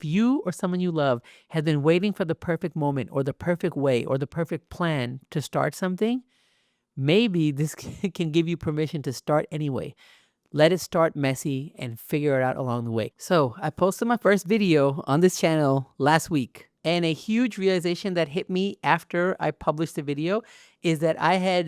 you or someone you love has been waiting for the perfect moment or the perfect way or the perfect plan to start something, maybe this can give you permission to start anyway. Let it start messy and figure it out along the way. So I posted my first video on this channel last week. And a huge realization that hit me after I published the video is that I had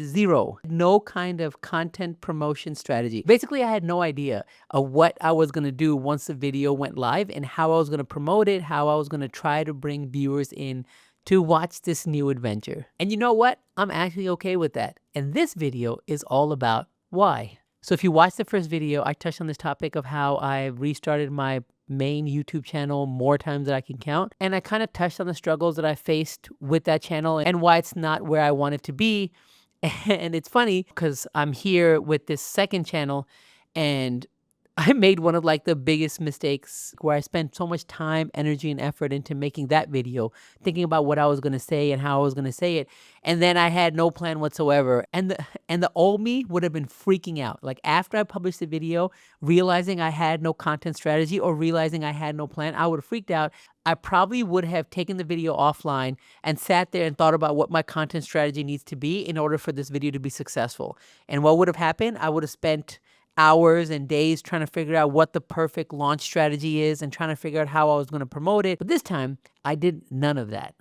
no kind of content promotion strategy. Basically, I had no idea of what I was going to do once the video went live and how I was going to promote it, how I was going to try to bring viewers in to watch this new adventure. And you know what? I'm actually okay with that. And this video is all about why. So if you watched the first video, I touched on this topic of how I restarted my main YouTube channel more times than I can count. And I kind of touched on the struggles that I faced with that channel and why it's not where I want it to be. And it's funny because I'm here with this second channel and I made one of like the biggest mistakes where I spent so much time, energy, and effort into making that video, thinking about what I was going to say and how I was going to say it. And then I had no plan whatsoever. And the old me would have been freaking out. Like after I published the video, realizing I had no content strategy or realizing I had no plan, I would have freaked out. I probably would have taken the video offline and sat there and thought about what my content strategy needs to be in order for this video to be successful. And what would have happened? I would have spent hours and days trying to figure out what the perfect launch strategy is and trying to figure out how I was going to promote it. But this time, I did none of that.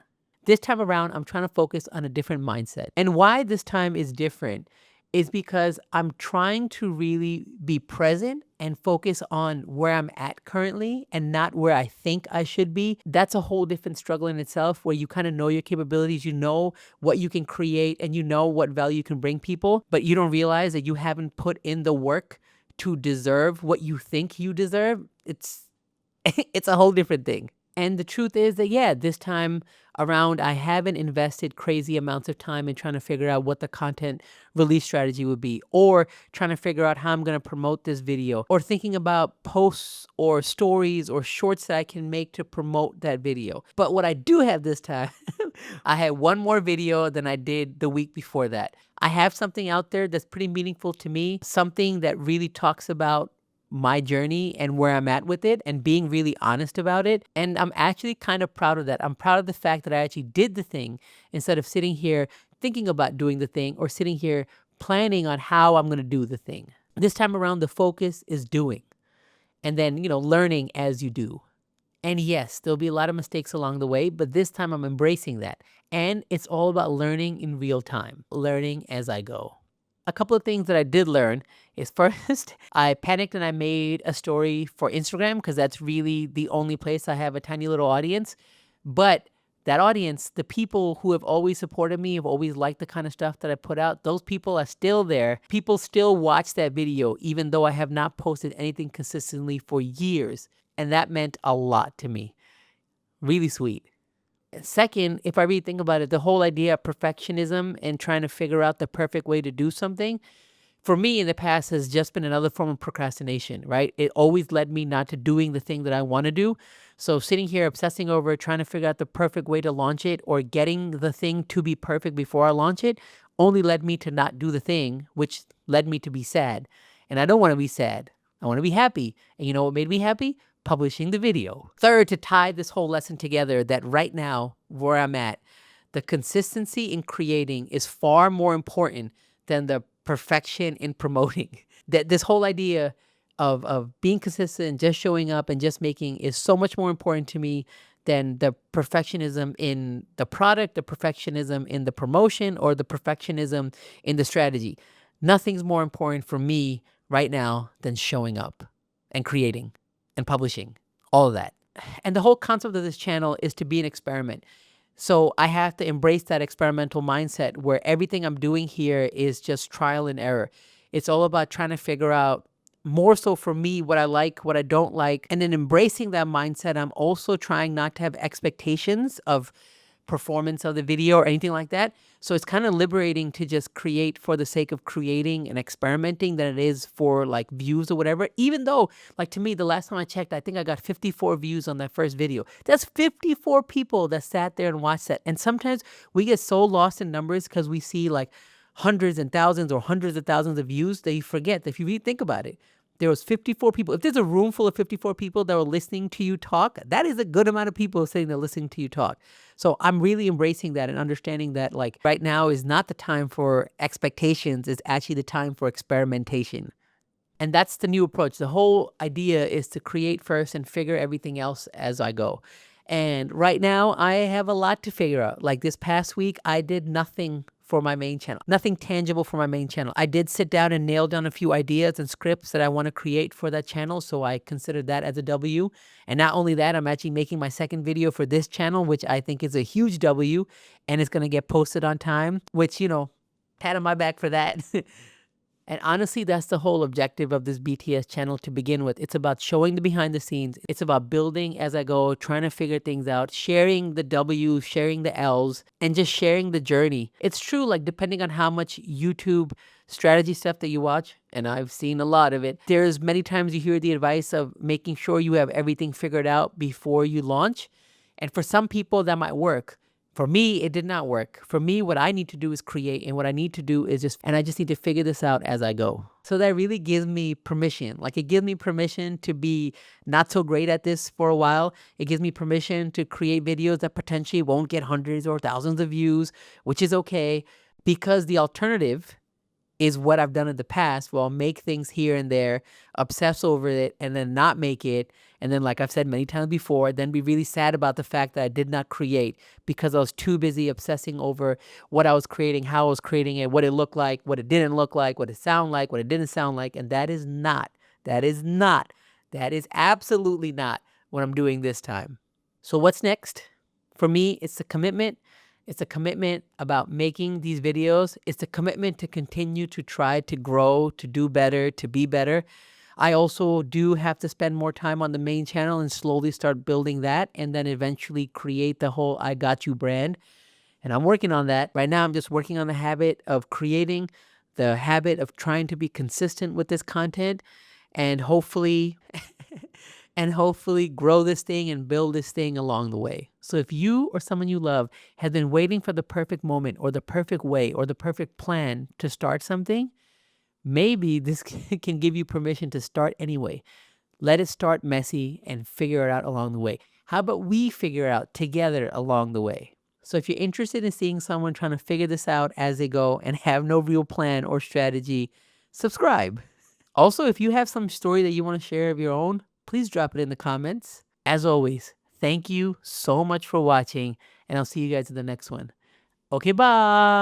This time around, I'm trying to focus on a different mindset. And why this time is different is because I'm trying to really be present and focus on where I'm at currently and not where I think I should be. That's a whole different struggle in itself where you kind of know your capabilities, you know what you can create, and you know what value you can bring people, but you don't realize that you haven't put in the work to deserve what you think you deserve. It's a whole different thing. And the truth is that, yeah, this time around, I haven't invested crazy amounts of time in trying to figure out what the content release strategy would be, or trying to figure out how I'm going to promote this video, or thinking about posts or stories or shorts that I can make to promote that video. But what I do have this time, I had one more video than I did the week before that. I have something out there that's pretty meaningful to me, something that really talks about my journey and where I'm at with it and being really honest about it. And I'm actually kind of proud of that. I'm proud of the fact that I actually did the thing instead of sitting here thinking about doing the thing or sitting here planning on how I'm going to do the thing. This time around, the focus is doing and then, learning as you do. And yes, there'll be a lot of mistakes along the way, but this time I'm embracing that. And it's all about learning in real time, learning as I go. A couple of things that I did learn is first, I panicked and I made a story for Instagram because that's really the only place I have a tiny little audience. But that audience, the people who have always supported me, have always liked the kind of stuff that I put out, those people are still there. People still watch that video, even though I have not posted anything consistently for years. And that meant a lot to me. Really sweet. Second, if I really think about it, the whole idea of perfectionism and trying to figure out the perfect way to do something, for me in the past has just been another form of procrastination, right? It always led me not to doing the thing that I want to do. So sitting here obsessing over it, trying to figure out the perfect way to launch it or getting the thing to be perfect before I launch it only led me to not do the thing, which led me to be sad. And I don't want to be sad. I want to be happy. And you know what made me happy? Publishing the video. Third, to tie this whole lesson together, that right now, where I'm at, the consistency in creating is far more important than the perfection in promoting. That this whole idea of being consistent, just showing up and just making is so much more important to me than the perfectionism in the product, the perfectionism in the promotion, or the perfectionism in the strategy. Nothing's more important for me right now than showing up and creating and publishing, all of that. And the whole concept of this channel is to be an experiment. So I have to embrace that experimental mindset where everything I'm doing here is just trial and error. It's all about trying to figure out, more so for me, what I like, what I don't like. And then embracing that mindset, I'm also trying not to have expectations of performance of the video or anything like that. So it's kind of liberating to just create for the sake of creating and experimenting than it is for like views or whatever. Even though, like, to me, the last time I checked, I think I got 54 views on that first video. That's 54 people that sat there and watched that. And sometimes we get so lost in numbers because we see like hundreds and thousands or hundreds of thousands of views that you forget that if you really think about it, there was 54 people. If there's a room full of 54 people that are listening to you talk, that is a good amount of people sitting there listening to you talk. So I'm really embracing that and understanding that like right now is not the time for expectations. It's actually the time for experimentation. And that's the new approach. The whole idea is to create first and figure everything else as I go. And right now, I have a lot to figure out. Like this past week, I did nothing for my main channel, nothing tangible for my main channel. I did sit down and nail down a few ideas and scripts that I want to create for that channel. So I considered that as a W. And not only that, I'm actually making my second video for this channel, which I think is a huge W. And it's going to get posted on time, which, pat on my back for that. And honestly, that's the whole objective of this BTS channel to begin with. It's about showing the behind the scenes. It's about building as I go, trying to figure things out, sharing the W's, sharing the L's, and just sharing the journey. It's true, like depending on how much YouTube strategy stuff that you watch, and I've seen a lot of it, there's many times you hear the advice of making sure you have everything figured out before you launch. And for some people, that might work. For me, it did not work. For me, what I need to do is create, and what I need to do is and I just need to figure this out as I go. So that really gives me permission. Like it gives me permission to be not so great at this for a while. It gives me permission to create videos that potentially won't get hundreds or thousands of views, which is okay, because the alternative is what I've done in the past. Well, I'll make things here and there, obsess over it, and then not make it. And then, like I've said many times before, then be really sad about the fact that I did not create because I was too busy obsessing over what I was creating, how I was creating it, what it looked like, what it didn't look like, what it sounded like, what it didn't sound like. And that is absolutely not what I'm doing this time. So what's next? For me, it's the commitment. It's a commitment about making these videos. It's a commitment to continue to try to grow, to do better, to be better. I also do have to spend more time on the main channel and slowly start building that and then eventually create the whole I Got You brand. And I'm working on that. Right now, I'm just working on the habit of creating, the habit of trying to be consistent with this content, and hopefully grow this thing and build this thing along the way. So if you or someone you love has been waiting for the perfect moment or the perfect way or the perfect plan to start something, maybe this can give you permission to start anyway. Let it start messy and figure it out along the way. How about we figure it out together along the way? So if you're interested in seeing someone trying to figure this out as they go and have no real plan or strategy, subscribe. Also, if you have some story that you want to share of your own, please drop it in the comments. As always, thank you so much for watching, and I'll see you guys in the next one. Okay, bye.